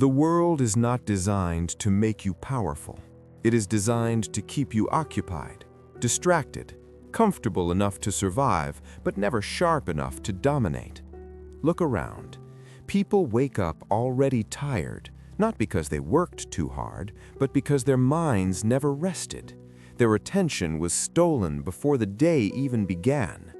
The world is not designed to make you powerful. It is designed to keep you occupied, distracted, comfortable enough to survive, but never sharp enough to dominate. Look around. People wake up already tired, not because they worked too hard, but because their minds never rested. Their attention was stolen before the day even began.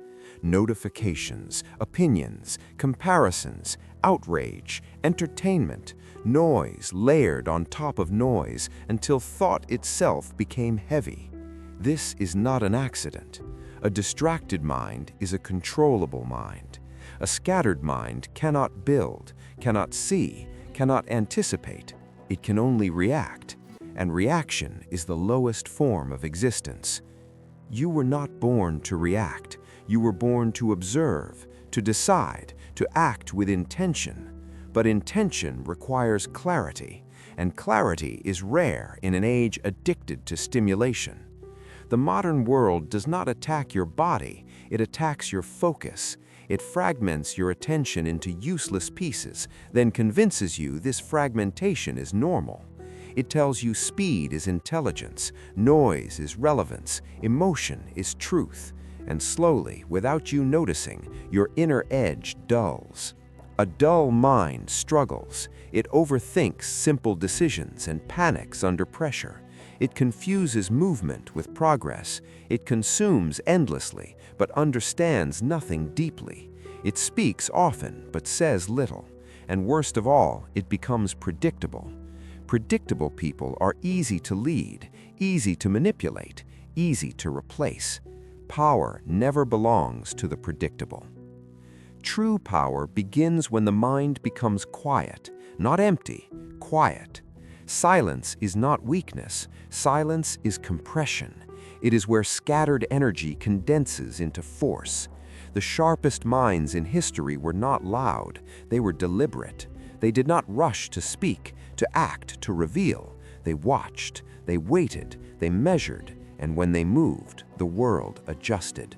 Notifications, opinions, comparisons, outrage, entertainment, noise layered on top of noise until thought itself became heavy. This is not an accident. A distracted mind is a controllable mind. A scattered mind cannot build, cannot see, cannot anticipate. It can only react, and reaction is the lowest form of existence. You were not born to react. You were born to observe, to decide, to act with intention. But intention requires clarity, and clarity is rare in an age addicted to stimulation. The modern world does not attack your body, it attacks your focus. It fragments your attention into useless pieces, then convinces you this fragmentation is normal. It tells you speed is intelligence, noise is relevance, emotion is truth. And slowly, without you noticing, your inner edge dulls. A dull mind struggles. It overthinks simple decisions and panics under pressure. It confuses movement with progress. It consumes endlessly, but understands nothing deeply. It speaks often, but says little. And worst of all, it becomes predictable. Predictable people are easy to lead, easy to manipulate, easy to replace. Power never belongs to the predictable. True power begins when the mind becomes quiet, not empty, quiet. Silence is not weakness. Silence is compression. It is where scattered energy condenses into force. The sharpest minds in history were not loud. They were deliberate. They did not rush to speak, to act, to reveal. They watched, they waited, they measured, and when they moved, the world adjusted.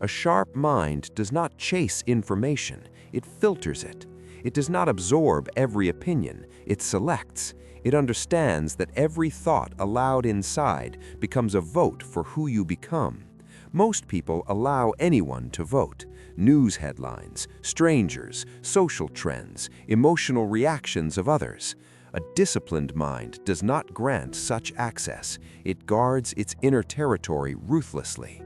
A sharp mind does not chase information, it filters it. It does not absorb every opinion, it selects. It understands that every thought allowed inside becomes a vote for who you become. Most people allow anyone to vote. News headlines, strangers, social trends, emotional reactions of others. A disciplined mind does not grant such access. It guards its inner territory ruthlessly.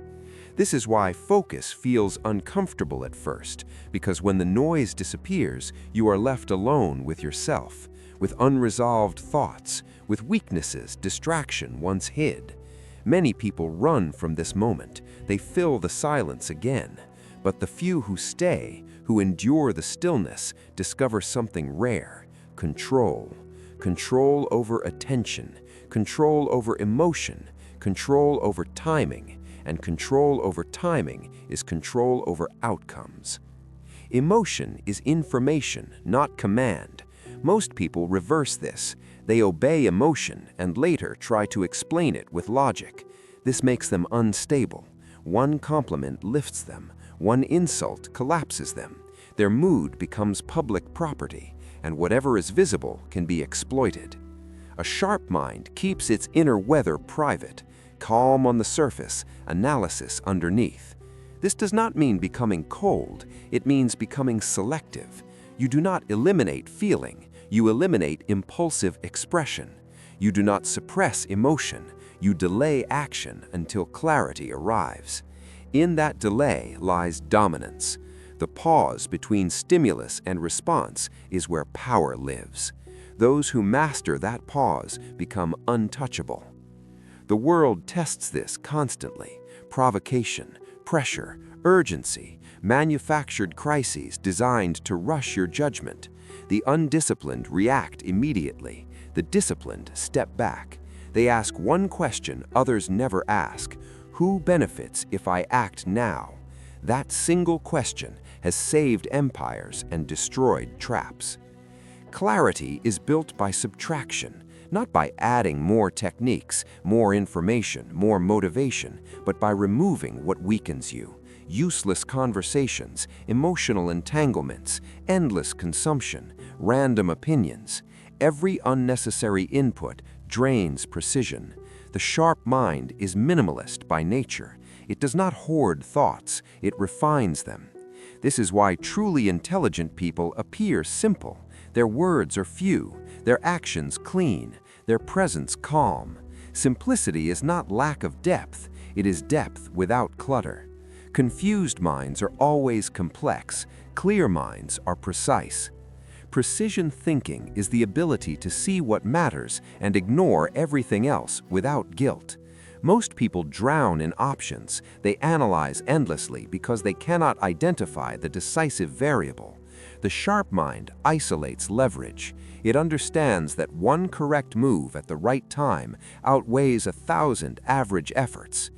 This is why focus feels uncomfortable at first, because when the noise disappears, you are left alone with yourself, with unresolved thoughts, with weaknesses distraction once hid. Many people run from this moment. They fill the silence again. But the few who stay, who endure the stillness, discover something rare: control. Control over attention, control over emotion, control over timing, and control over timing is control over outcomes. Emotion is information, not command. Most people reverse this. They obey emotion and later try to explain it with logic. This makes them unstable. One compliment lifts them, one insult collapses them. Their mood becomes public property, and whatever is visible can be exploited. A sharp mind keeps its inner weather private, calm on the surface, analysis underneath. This does not mean becoming cold, it means becoming selective. You do not eliminate feeling, you eliminate impulsive expression. You do not suppress emotion, you delay action until clarity arrives. In that delay lies dominance. The pause between stimulus and response is where power lives. Those who master that pause become untouchable. The world tests this constantly: provocation, pressure, urgency, manufactured crises designed to rush your judgment. The undisciplined react immediately. The disciplined step back. They ask one question others never ask: who benefits if I act now? That single question has saved empires and destroyed traps. Clarity is built by subtraction, not by adding more techniques, more information, more motivation, but by removing what weakens you. Useless conversations, emotional entanglements, endless consumption, random opinions. Every unnecessary input drains precision. The sharp mind is minimalist by nature. It does not hoard thoughts, it refines them. This is why truly intelligent people appear simple. Their words are few, their actions clean, their presence calm. Simplicity is not lack of depth, it is depth without clutter. Confused minds are always complex, clear minds are precise. Precision thinking is the ability to see what matters and ignore everything else without guilt. Most people drown in options. They analyze endlessly because they cannot identify the decisive variable. The sharp mind isolates leverage. It understands that one correct move at the right time outweighs 1,000 average efforts.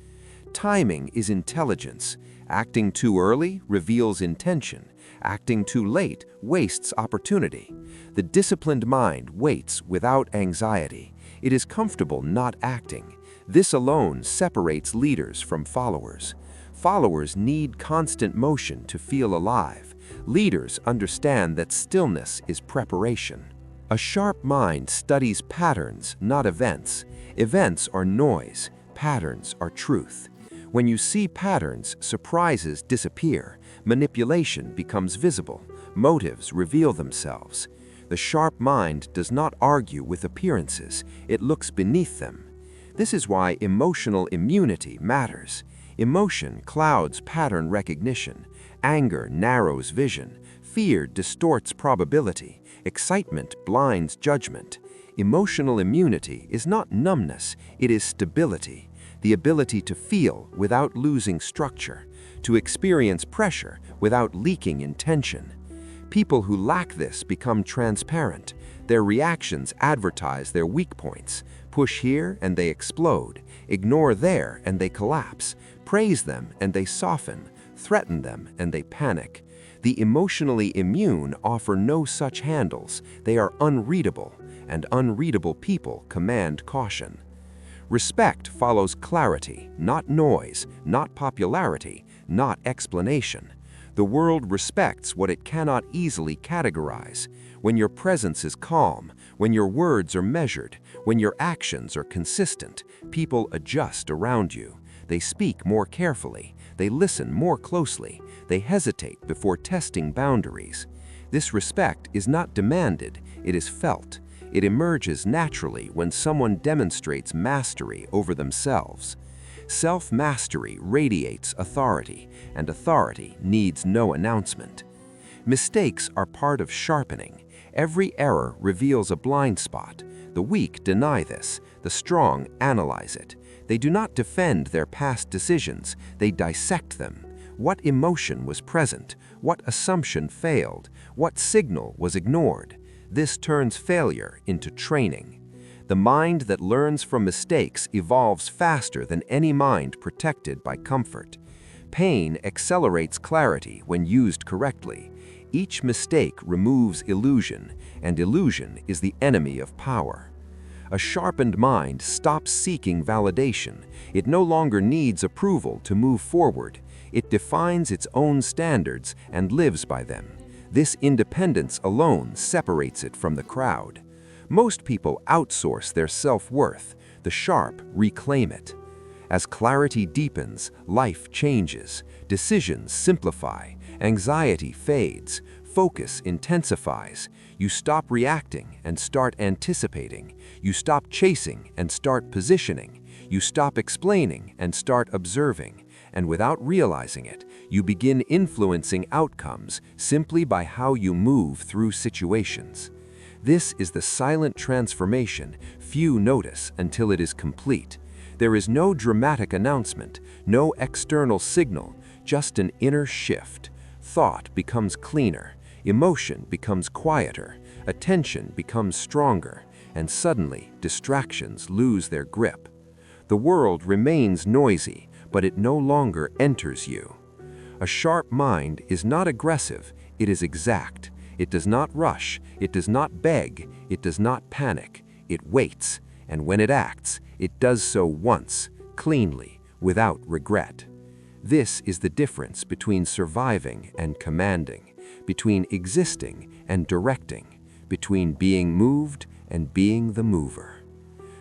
Timing is intelligence. Acting too early reveals intention. Acting too late wastes opportunity. The disciplined mind waits without anxiety. It is comfortable not acting. This alone separates leaders from followers. Followers need constant motion to feel alive. Leaders understand that stillness is preparation. A sharp mind studies patterns, not events. Events are noise. Patterns are truth. When you see patterns, surprises disappear. Manipulation becomes visible. Motives reveal themselves. The sharp mind does not argue with appearances. It looks beneath them. This is why emotional immunity matters. Emotion clouds pattern recognition. Anger narrows vision. Fear distorts probability. Excitement blinds judgment. Emotional immunity is not numbness, it is stability. The ability to feel without losing structure. To experience pressure without leaking intention. People who lack this become transparent. Their reactions advertise their weak points. Push here and they explode. Ignore there and they collapse. Praise them and they soften. Threaten them and they panic. The emotionally immune offer no such handles. They are unreadable, and unreadable people command caution. Respect follows clarity, not noise, not popularity, not explanation. The world respects what it cannot easily categorize. When your presence is calm, when your words are measured, when your actions are consistent, people adjust around you. They speak more carefully. They listen more closely. They hesitate before testing boundaries. This respect is not demanded, it is felt. It emerges naturally when someone demonstrates mastery over themselves. Self-mastery radiates authority, and authority needs no announcement. Mistakes are part of sharpening. Every error reveals a blind spot. The weak deny this. The strong analyze it. They do not defend their past decisions. They dissect them. What emotion was present? What assumption failed? What signal was ignored? This turns failure into training. The mind that learns from mistakes evolves faster than any mind protected by comfort. Pain accelerates clarity when used correctly. Each mistake removes illusion, and illusion is the enemy of power. A sharpened mind stops seeking validation. It no longer needs approval to move forward. It defines its own standards and lives by them. This independence alone separates it from the crowd. Most people outsource their self-worth. The sharp reclaim it. As clarity deepens, life changes. Decisions simplify. Anxiety fades. Focus intensifies. You stop reacting and start anticipating. You stop chasing and start positioning. You stop explaining and start observing. And without realizing it, you begin influencing outcomes simply by how you move through situations. This is the silent transformation few notice until it is complete. There is no dramatic announcement, no external signal, just an inner shift. Thought becomes cleaner, emotion becomes quieter, attention becomes stronger, and suddenly distractions lose their grip. The world remains noisy, but it no longer enters you. A sharp mind is not aggressive, it is exact. It does not rush, it does not beg, it does not panic. It waits, and when it acts, it does so once, cleanly, without regret. This is the difference between surviving and commanding, between existing and directing, between being moved and being the mover.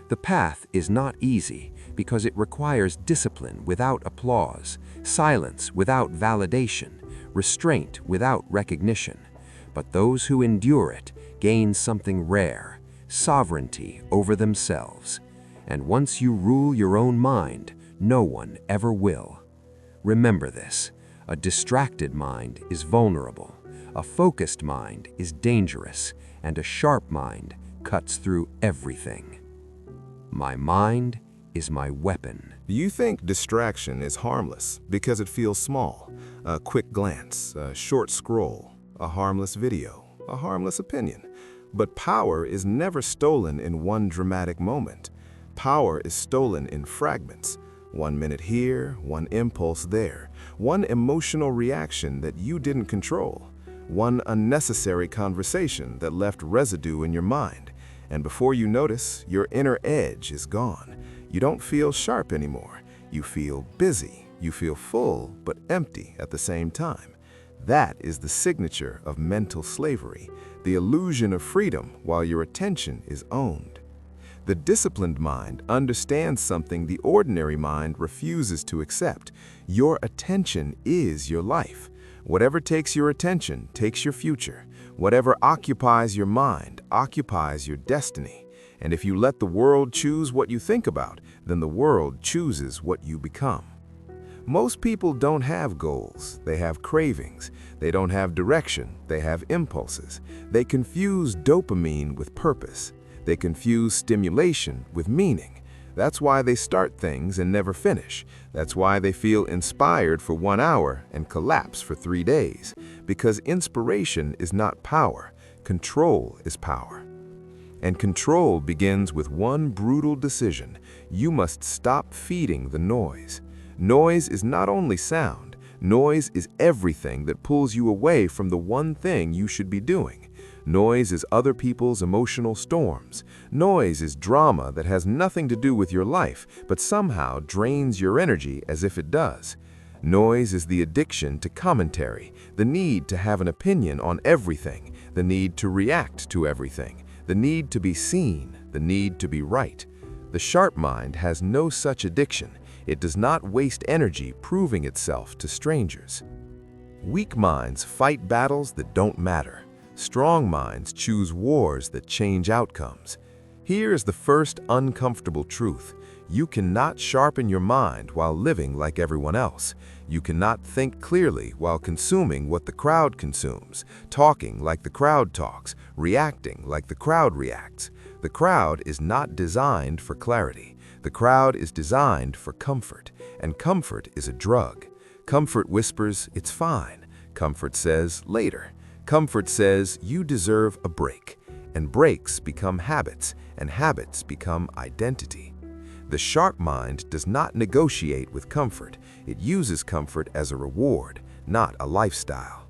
The path is not easy because it requires discipline without applause, silence without validation, restraint without recognition. But those who endure it gain something rare, sovereignty over themselves. And once you rule your own mind, no one ever will. Remember this: a distracted mind is vulnerable, a focused mind is dangerous, and a sharp mind cuts through everything. My mind is my weapon. You think distraction is harmless because it feels small. A quick glance, a short scroll, a harmless video, a harmless opinion. But power is never stolen in one dramatic moment. Power is stolen in fragments. 1 minute here, one impulse there, one emotional reaction that you didn't control, one unnecessary conversation that left residue in your mind. And before you notice, your inner edge is gone. You don't feel sharp anymore. You feel busy. You feel full, but empty at the same time. That is the signature of mental slavery, the illusion of freedom while your attention is owned. The disciplined mind understands something the ordinary mind refuses to accept. Your attention is your life. Whatever takes your attention takes your future. Whatever occupies your mind occupies your destiny. And if you let the world choose what you think about, then the world chooses what you become. Most people don't have goals, they have cravings. They don't have direction, they have impulses. They confuse dopamine with purpose. They confuse stimulation with meaning. That's why they start things and never finish. That's why they feel inspired for 1 hour and collapse for 3 days. Because inspiration is not power, control is power. And control begins with one brutal decision. You must stop feeding the noise. Noise is not only sound, noise is everything that pulls you away from the one thing you should be doing. Noise is other people's emotional storms. Noise is drama that has nothing to do with your life, but somehow drains your energy as if it does. Noise is the addiction to commentary, the need to have an opinion on everything, the need to react to everything, the need to be seen, the need to be right. The sharp mind has no such addiction. It does not waste energy proving itself to strangers. Weak minds fight battles that don't matter. Strong minds choose wars that change outcomes. Here is the first uncomfortable truth. You cannot sharpen your mind while living like everyone else. You cannot think clearly while consuming what the crowd consumes, talking like the crowd talks, reacting like the crowd reacts. The crowd is not designed for clarity. The crowd is designed for comfort, and comfort is a drug. Comfort whispers, "It's fine." Comfort says, "Later." Comfort says, "You deserve a break." And breaks become habits, and habits become identity. The sharp mind does not negotiate with comfort. It uses comfort as a reward, not a lifestyle.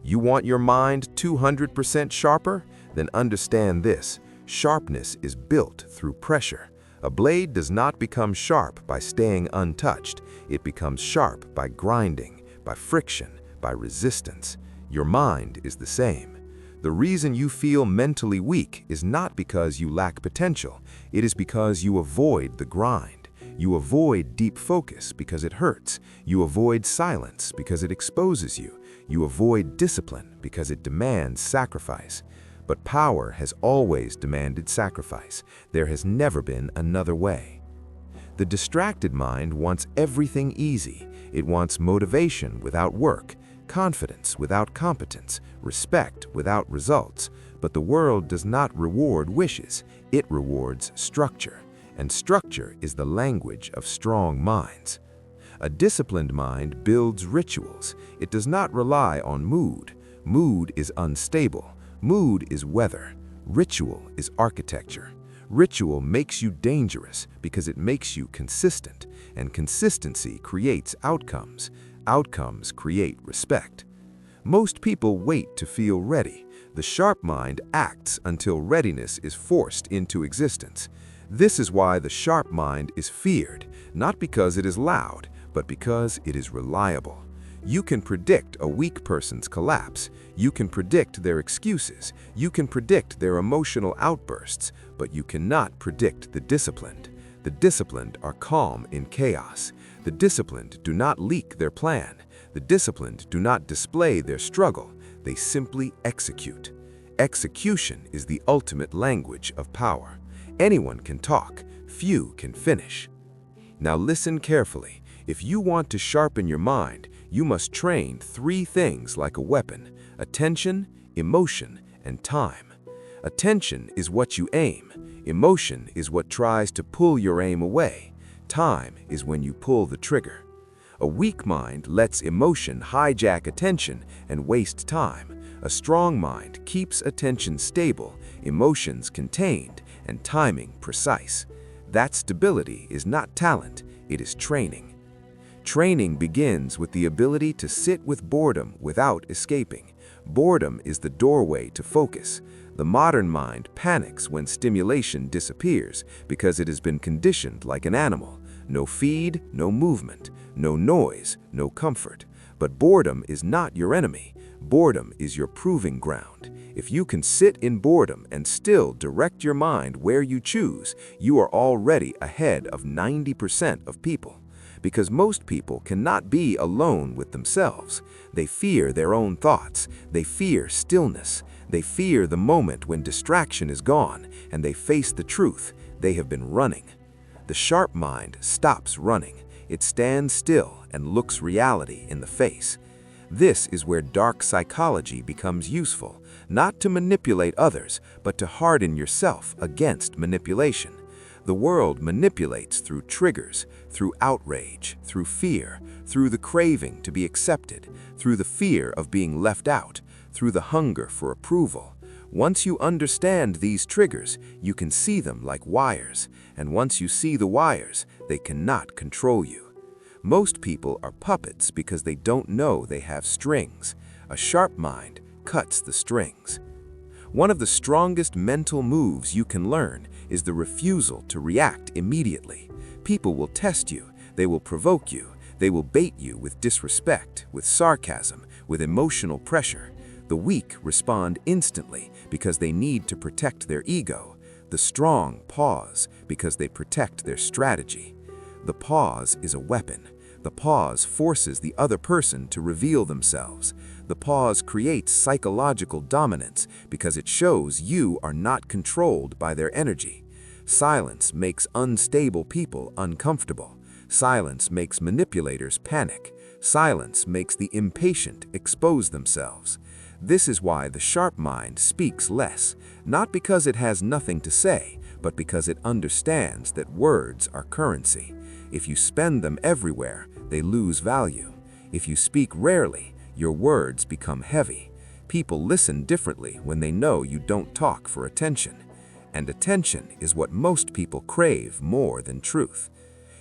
You want your mind 200% sharper? Then understand this: sharpness is built through pressure. A blade does not become sharp by staying untouched. It becomes sharp by grinding, by friction, by resistance. Your mind is the same. The reason you feel mentally weak is not because you lack potential. It is because you avoid the grind. You avoid deep focus because it hurts. You avoid silence because it exposes you. You avoid discipline because it demands sacrifice. But power has always demanded sacrifice. There has never been another way. The distracted mind wants everything easy. It wants motivation without work, confidence without competence, respect without results. But the world does not reward wishes. It rewards structure. And structure is the language of strong minds. A disciplined mind builds rituals. It does not rely on mood. Mood is unstable. Mood is weather. Ritual is architecture. Ritual makes you dangerous because it makes you consistent, and consistency creates outcomes. Outcomes create respect. Most people wait to feel ready. The sharp mind acts until readiness is forced into existence. This is why the sharp mind is feared, not because it is loud, but because it is reliable. You can predict a weak person's collapse. You can predict their excuses. You can predict their emotional outbursts, but you cannot predict the disciplined. The disciplined are calm in chaos. The disciplined do not leak their plan. The disciplined do not display their struggle. They simply execute. Execution is the ultimate language of power. Anyone can talk, few can finish. Now listen carefully. If you want to sharpen your mind, you must train 3 things like a weapon: attention, emotion, and time. Attention is what you aim. Emotion is what tries to pull your aim away. Time is when you pull the trigger. A weak mind lets emotion hijack attention and waste time. A strong mind keeps attention stable, emotions contained, and timing precise. That stability is not talent, it is training. Training begins with the ability to sit with boredom without escaping. Boredom is the doorway to focus. The modern mind panics when stimulation disappears because it has been conditioned like an animal. No feed, no movement, no noise, no comfort. But boredom is not your enemy. Boredom is your proving ground. If you can sit in boredom and still direct your mind where you choose, you are already ahead of 90% of people. Because most people cannot be alone with themselves. They fear their own thoughts. They fear stillness. They fear the moment when distraction is gone and they face the truth. They have been running. The sharp mind stops running. It stands still and looks reality in the face. This is where dark psychology becomes useful, not to manipulate others, but to harden yourself against manipulation. The world manipulates through triggers, through outrage, through fear, through the craving to be accepted, through the fear of being left out, through the hunger for approval. Once you understand these triggers, you can see them like wires, and once you see the wires, they cannot control you. Most people are puppets because they don't know they have strings. A sharp mind cuts the strings. One of the strongest mental moves you can learn is the refusal to react immediately. People will test you, they will provoke you, they will bait you with disrespect, with sarcasm, with emotional pressure. The weak respond instantly because they need to protect their ego. The strong pause because they protect their strategy. The pause is a weapon. The pause forces the other person to reveal themselves. The pause creates psychological dominance because it shows you are not controlled by their energy. Silence makes unstable people uncomfortable. Silence makes manipulators panic. Silence makes the impatient expose themselves. This is why the sharp mind speaks less, not because it has nothing to say, but because it understands that words are currency. If you spend them everywhere, they lose value. If you speak rarely, your words become heavy. People listen differently when they know you don't talk for attention. And attention is what most people crave more than truth.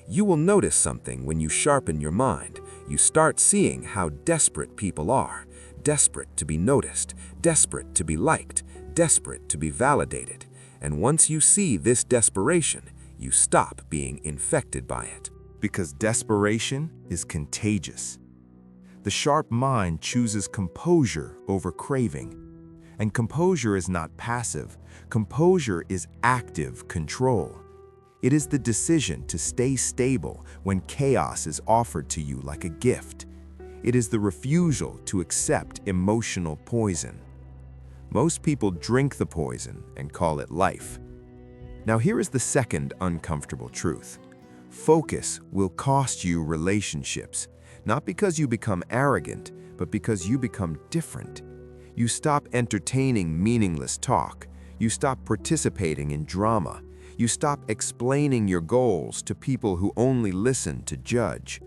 You will notice something when you sharpen your mind. You start seeing how desperate people are. Desperate to be noticed, desperate to be liked, desperate to be validated. And once you see this desperation, you stop being infected by it. Because desperation is contagious. The sharp mind chooses composure over craving. And composure is not passive. Composure is active control. It is the decision to stay stable when chaos is offered to you like a gift. It is the refusal to accept emotional poison. Most people drink the poison and call it life. Now here is the second uncomfortable truth. Focus will cost you relationships, not because you become arrogant, but because you become different. You stop entertaining meaningless talk. You stop participating in drama. You stop explaining your goals to people who only listen to judge.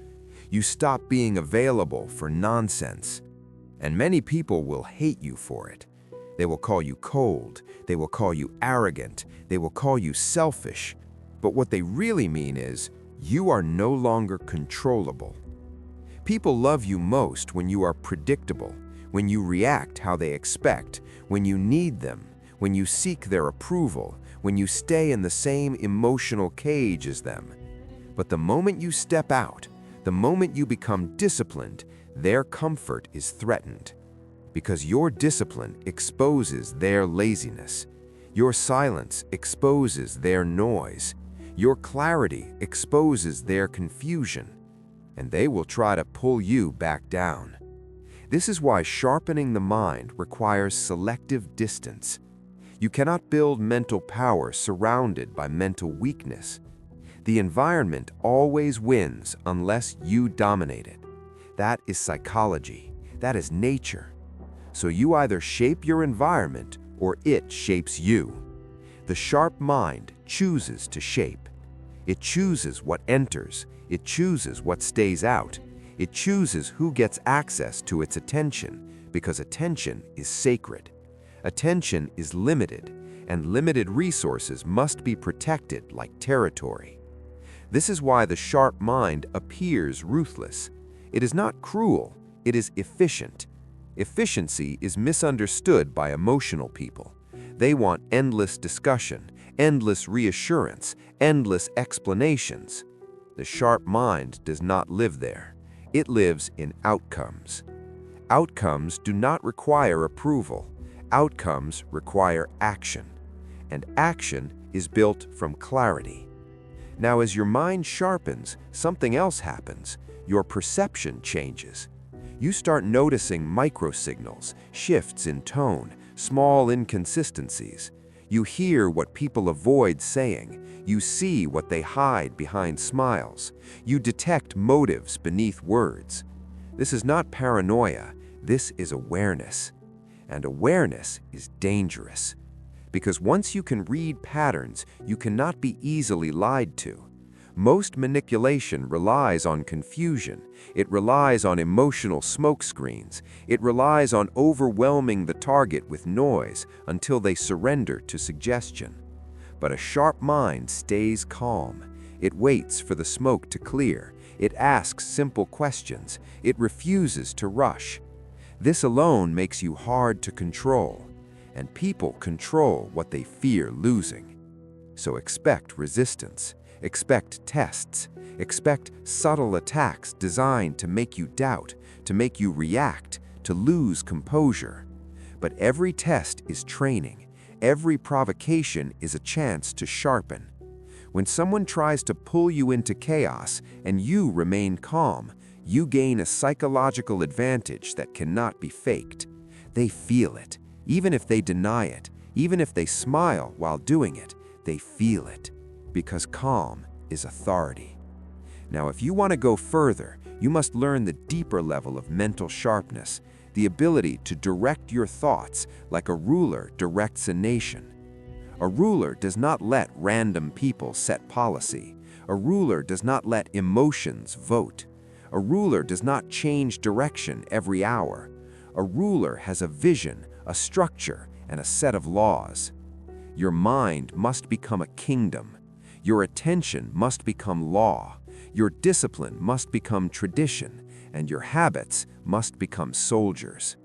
You stop being available for nonsense. And many people will hate you for it. They will call you cold. They will call you arrogant. They will call you selfish. But what they really mean is, you are no longer controllable. People love you most when you are predictable, when you react how they expect, when you need them, when you seek their approval, when you stay in the same emotional cage as them. But the moment you step out, the moment you become disciplined, their comfort is threatened. Because your discipline exposes their laziness. Your silence exposes their noise. Your clarity exposes their confusion. And they will try to pull you back down. This is why sharpening the mind requires selective distance. You cannot build mental power surrounded by mental weakness. The environment always wins unless you dominate it. That is psychology. That is nature. So you either shape your environment or it shapes you. The sharp mind chooses to shape. It chooses what enters. It chooses what stays out. It chooses who gets access to its attention, because attention is sacred. Attention is limited, and limited resources must be protected like territory. This is why the sharp mind appears ruthless. It is not cruel, it is efficient. Efficiency is misunderstood by emotional people. They want endless discussion, endless reassurance, endless explanations. The sharp mind does not live there. It lives in outcomes. Outcomes do not require approval. Outcomes require action. And action is built from clarity. Now, as your mind sharpens, something else happens. Your perception changes. You start noticing microsignals, shifts in tone, small inconsistencies. You hear what people avoid saying. You see what they hide behind smiles. You detect motives beneath words. This is not paranoia. This is awareness. And awareness is dangerous. Because once you can read patterns, you cannot be easily lied to. Most manipulation relies on confusion. It relies on emotional smokescreens. It relies on overwhelming the target with noise until they surrender to suggestion. But a sharp mind stays calm. It waits for the smoke to clear. It asks simple questions. It refuses to rush. This alone makes you hard to control. And people control what they fear losing. So expect resistance. Expect tests. Expect subtle attacks designed to make you doubt, to make you react, to lose composure. But every test is training. Every provocation is a chance to sharpen. When someone tries to pull you into chaos and you remain calm, you gain a psychological advantage that cannot be faked. They feel it. Even if they deny it, even if they smile while doing it, they feel it. Because calm is authority. Now, if you want to go further, you must learn the deeper level of mental sharpness, the ability to direct your thoughts like a ruler directs a nation. A ruler does not let random people set policy. A ruler does not let emotions vote. A ruler does not change direction every hour. A ruler has a vision, a structure, and a set of laws. Your mind must become a kingdom. Your attention must become law. Your discipline must become tradition, and your habits must become soldiers.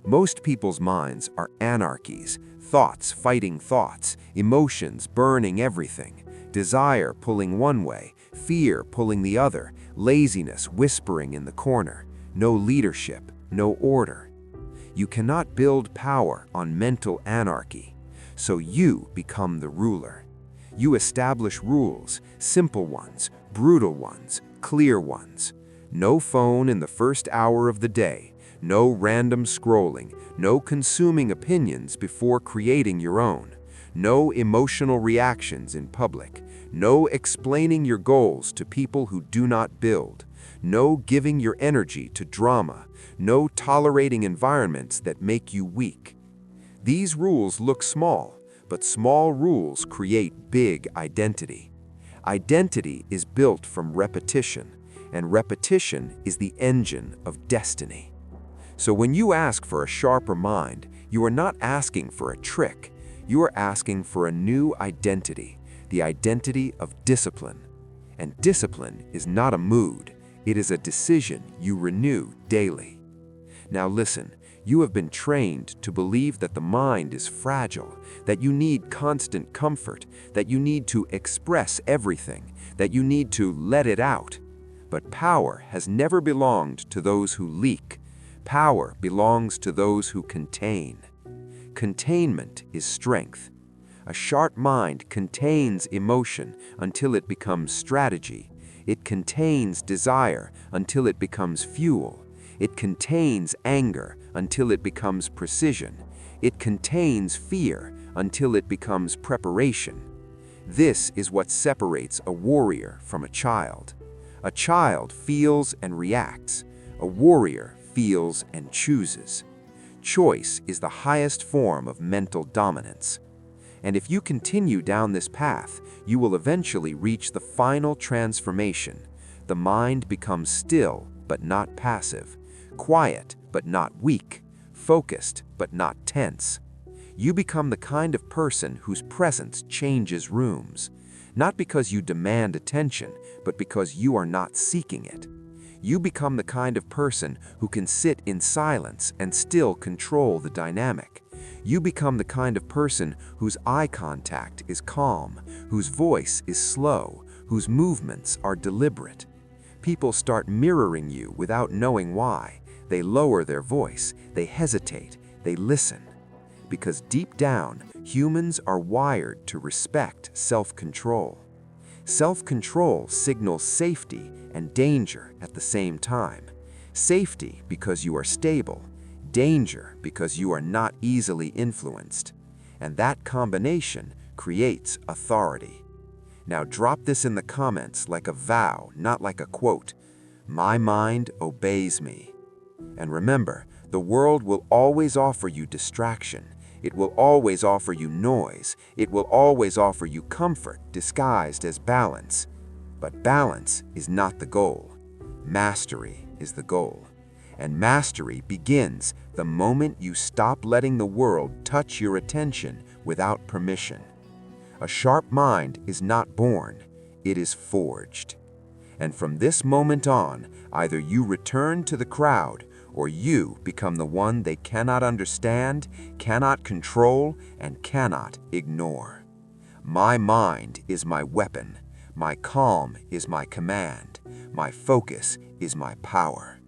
Most people's minds are anarchies, thoughts fighting thoughts, emotions burning everything, desire pulling one way, fear pulling the other, laziness whispering in the corner, no leadership, no order. You cannot build power on mental anarchy, so you become the ruler. You establish rules, simple ones, brutal ones, clear ones. No phone in the first hour of the day, no random scrolling, no consuming opinions before creating your own, no emotional reactions in public, no explaining your goals to people who do not build, no giving your energy to drama, no tolerating environments that make you weak. These rules look small, but small rules create big identity. Identity is built from repetition, and repetition is the engine of destiny. So when you ask for a sharper mind, you are not asking for a trick. You are asking for a new identity, the identity of discipline. And discipline is not a mood. It is a decision you renew daily. Now listen, you have been trained to believe that the mind is fragile, that you need constant comfort, that you need to express everything, that you need to let it out. But power has never belonged to those who leak. Power belongs to those who contain. Containment is strength. A sharp mind contains emotion until it becomes strategy. It contains desire until it becomes fuel. It contains anger until it becomes precision. It contains fear until it becomes preparation. This is what separates a warrior from a child. A child feels and reacts. A warrior feels and chooses. Choice is the highest form of mental dominance. And if you continue down this path, you will eventually reach the final transformation. The mind becomes still but not passive, quiet but not weak, focused but not tense. You become the kind of person whose presence changes rooms, not because you demand attention, but because you are not seeking it. You become the kind of person who can sit in silence and still control the dynamic. You become the kind of person whose eye contact is calm, whose voice is slow, whose movements are deliberate. People start mirroring you without knowing why. They lower their voice, they hesitate, they listen. Because deep down, humans are wired to respect self-control. Self-control signals safety and danger at the same time. Safety because you are stable, danger because you are not easily influenced. And that combination creates authority. Now drop this in the comments like a vow, not like a quote. My mind obeys me. And remember, the world will always offer you distraction. It will always offer you noise. It will always offer you comfort disguised as balance. But balance is not the goal. Mastery is the goal. And mastery begins the moment you stop letting the world touch your attention without permission. A sharp mind is not born, it is forged. And from this moment on, either you return to the crowd or you become the one they cannot understand, cannot control, and cannot ignore. My mind is my weapon. My calm is my command. My focus is my power.